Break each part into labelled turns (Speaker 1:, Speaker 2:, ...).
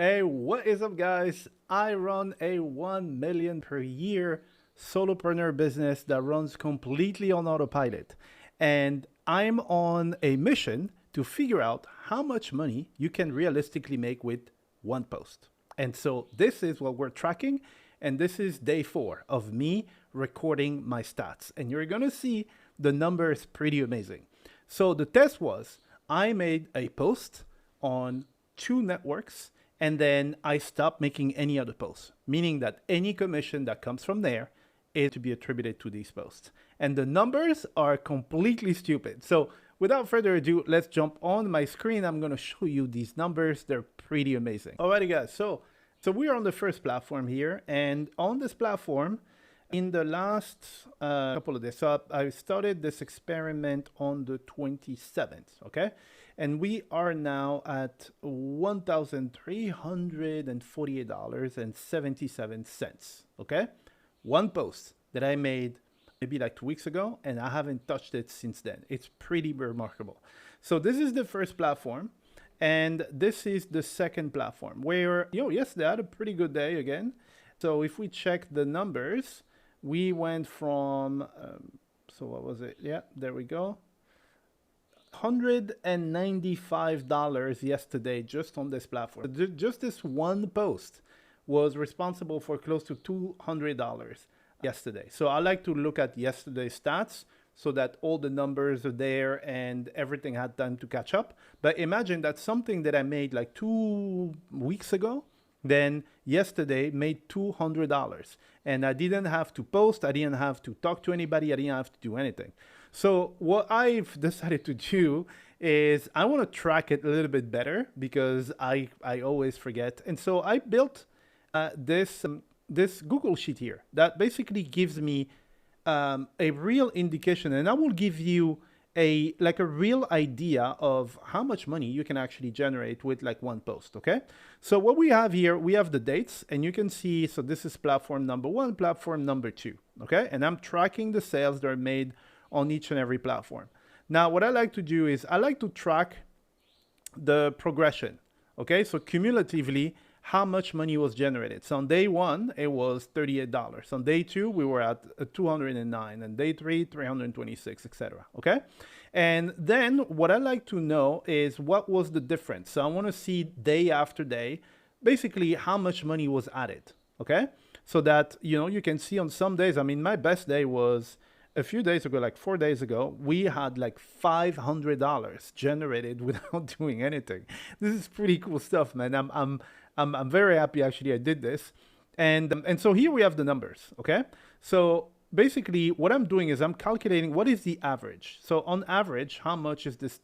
Speaker 1: Hey, what is up, guys? I run a 1 million per year solopreneur business that runs completely on autopilot. And I'm on a mission to figure out how much money you can realistically make with one post. And so this is what we're tracking. And this is day 4 of me recording my stats. And you're going to see the numbers pretty amazing. So the test was I made a post on 2 networks and then I stopped making any other posts, meaning that any commission that comes from there is to be attributed to these posts. And the numbers are completely stupid. So without further ado, let's jump on my screen. I'm going to show you these numbers. They're pretty amazing. Alrighty, guys. So we're on the first platform here. And on this platform, in the last couple of days, so I started this experiment on the 27th, okay? And we are now at $1,348.77, okay? One post that I made maybe like 2 weeks ago, and I haven't touched it since then. It's pretty remarkable. So this is the first platform, and this is the second platform where, yesterday I had a pretty good day again. So if we check the numbers, we went from, so what was it? Yeah, there we go. $195 yesterday just on this platform. Just this one post was responsible for close to $200 yesterday. So I like to look at yesterday's stats so that all the numbers are there and everything had time to catch up. But imagine that's something that I made like 2 weeks ago. Then yesterday made $200 and I didn't have to post. I didn't have to talk to anybody. I didn't have to do anything. So what I've decided to do is I want to track it a little bit better because I always forget. And so I built this Google sheet here that basically gives me a real indication, and I will give you a real idea of how much money you can actually generate with like one post. Okay, so what we have here, we have the dates, and you can see, so this is platform number 1, platform number 2. Okay, and I'm tracking the sales that are made on each and every platform. Now what I like to do is I like to track the progression. Okay, so cumulatively how much money was generated. So on day 1 it was $38. On day 2 we were at 209, and day 3 326, etc. Okay, and then what I like to know is what was the difference. So I want to see day after day basically how much money was added. Okay, so that you can see on some days, I mean my best day was a few days ago, like 4 days ago, we had like $500 generated without doing anything. This is pretty cool stuff, man. I'm very happy actually I did this. And so here we have the numbers, okay? So basically what I'm doing is I'm calculating what is the average. So on average, how much is this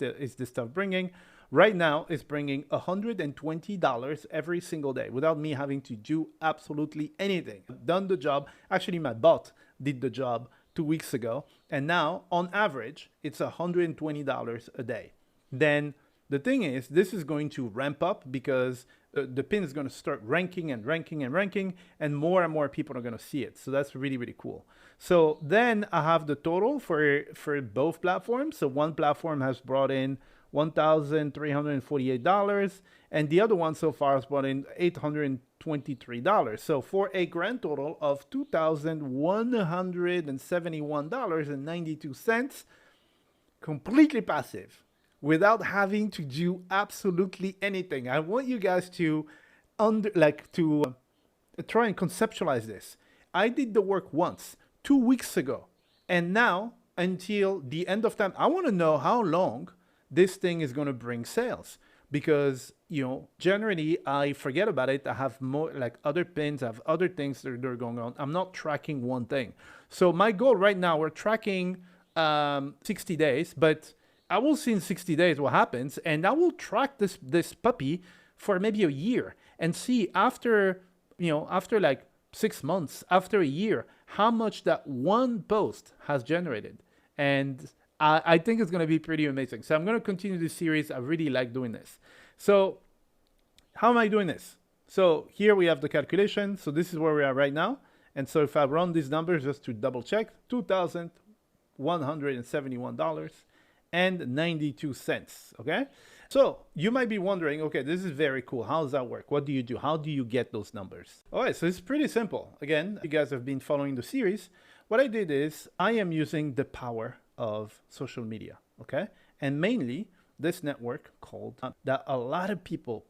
Speaker 1: stuff bringing? Right now it's bringing $120 every single day without me having to do absolutely anything. I've done the job. Actually, my bot did the job 2 weeks ago, and now on average it's $120 a day. Then the thing is, this is going to ramp up because the pin is going to start ranking and ranking and ranking, and more people are going to see it. So that's really, really cool. So then I have the total for both platforms. So one platform has brought in $1,348, and the other one so far has brought in $823. So for a grand total of $2,171.92, completely passive, without having to do absolutely anything. I want you guys to try and conceptualize this. I did the work once 2 weeks ago, and now until the end of time, I want to know how long this thing is going to bring sales, because generally I forget about it. I have more like other pins, I have other things that are going on. I'm not tracking one thing. So my goal right now, we're tracking 60 days, but I will see in 60 days what happens, and I will track this puppy for maybe a year and see after like 6 months, after a year, how much that one post has generated. And I think it's going to be pretty amazing. So I'm going to continue this series. I really like doing this. So how am I doing this? So here we have the calculation. So this is where we are right now. And so if I run these numbers just to double check, $2,171.92. Okay. So you might be wondering, okay, this is very cool. How does that work? What do you do? How do you get those numbers? All right, so it's pretty simple. Again, if you guys have been following the series, what I did is I am using the power of social media, okay? And mainly this network called that a lot of people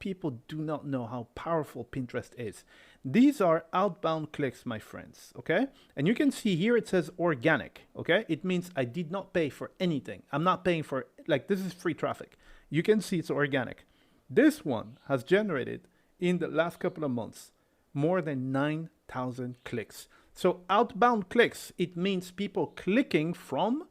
Speaker 1: do not know how powerful Pinterest is. These are outbound clicks, my friends, okay? And you can see here it says organic, okay? It means I did not pay for anything. I'm not paying for, like, this is free traffic. You can see it's organic. This one has generated in the last couple of months more than 9,000 clicks. So outbound clicks, it means people clicking from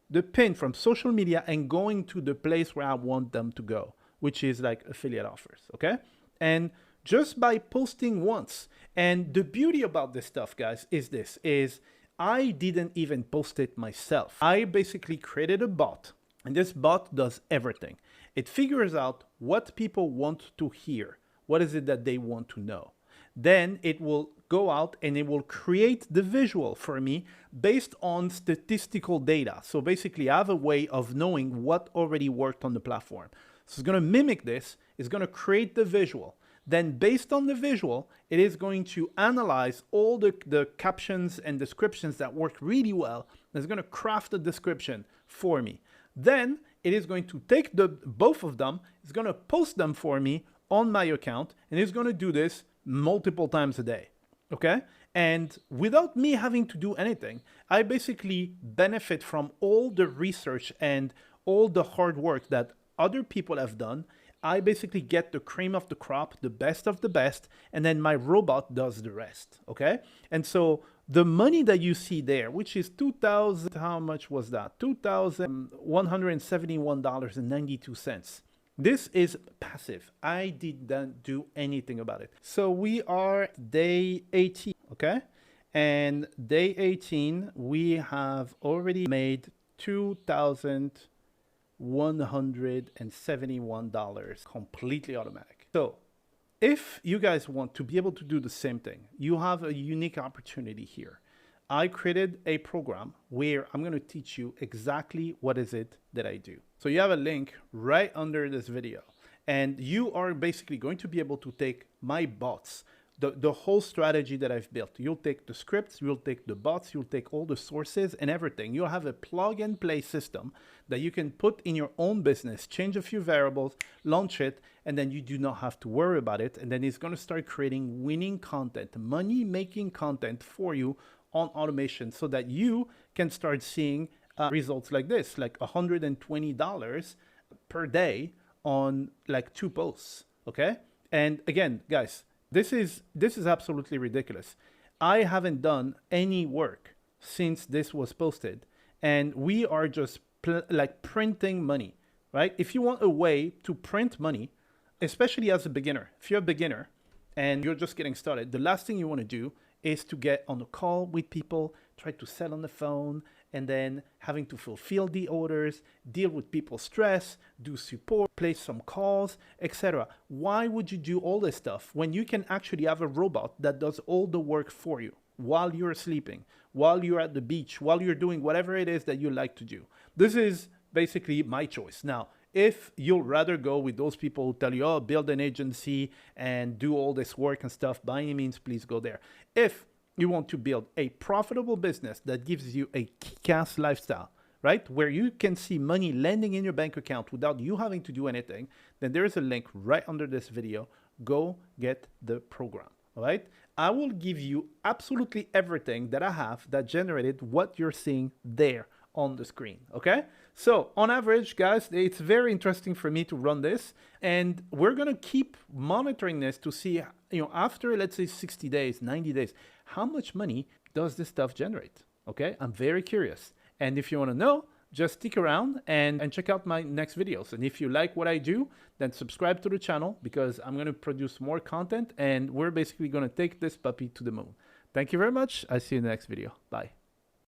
Speaker 1: the pin from social media and going to the place where I want them to go, which is like affiliate offers, okay? And just by posting once, and the beauty about this stuff, guys, is I didn't even post it myself. I basically created a bot, and this bot does everything. It figures out what people want to hear. What is it that they want to know? Then it will go out and it will create the visual for me based on statistical data. So basically I have a way of knowing what already worked on the platform. So it's going to mimic this. It's going to create the visual. Then based on the visual, it is going to analyze all the captions and descriptions that work really well. It's going to craft a description for me. Then it is going to take both of them. It's going to post them for me on my account. And it's going to do this multiple times a day. Okay? And without me having to do anything, I basically benefit from all the research and all the hard work that other people have done. I basically get the cream of the crop, the best of the best, and then my robot does the rest, okay? And so the money that you see there, which is $2,000, how much was that? $2,171.92. This is passive. I didn't do anything about it. So we are day 18, okay? And day 18, we have already made $2,171 completely automatic. So if you guys want to be able to do the same thing, you have a unique opportunity here. I created a program where I'm going to teach you exactly what is it that I do. So you have a link right under this video, and you are basically going to be able to take my bots, the whole strategy that I've built. You'll take the scripts, you'll take the bots, you'll take all the sources and everything. You'll have a plug and play system that you can put in your own business, change a few variables, launch it, and then you do not have to worry about it. And then it's going to start creating winning content, money-making content for you on automation, so that you can start seeing results like this, like $120 per day on like 2 posts, okay? And again, guys, this is absolutely ridiculous. I haven't done any work since this was posted, and we are just like printing money, right? If you want a way to print money, especially as a beginner, if you're a beginner and you're just getting started, the last thing you want to do is to get on a call with people, try to sell on the phone, and then having to fulfill the orders, deal with people's stress, do support, place some calls, etc. Why would you do all this stuff when you can actually have a robot that does all the work for you while you're sleeping, while you're at the beach, while you're doing whatever it is that you like to do? This is basically my choice. Now, if you'll rather go with those people who tell you, oh, build an agency and do all this work and stuff, by any means, please go there. If you want to build a profitable business that gives you a kick-ass lifestyle, right, where you can see money landing in your bank account without you having to do anything, then there is a link right under this video. Go get the program, all right? I will give you absolutely everything that I have that generated what you're seeing there on the screen, okay? So on average, guys, it's very interesting for me to run this, and we're gonna keep monitoring this to see, you know, after, let's say 60 days, 90 days, how much money does this stuff generate, okay? I'm very curious. And if you wanna know, just stick around and check out my next videos. And if you like what I do, then subscribe to the channel, because I'm gonna produce more content, and we're basically gonna take this puppy to the moon. Thank you very much. I'll see you in the next video. Bye.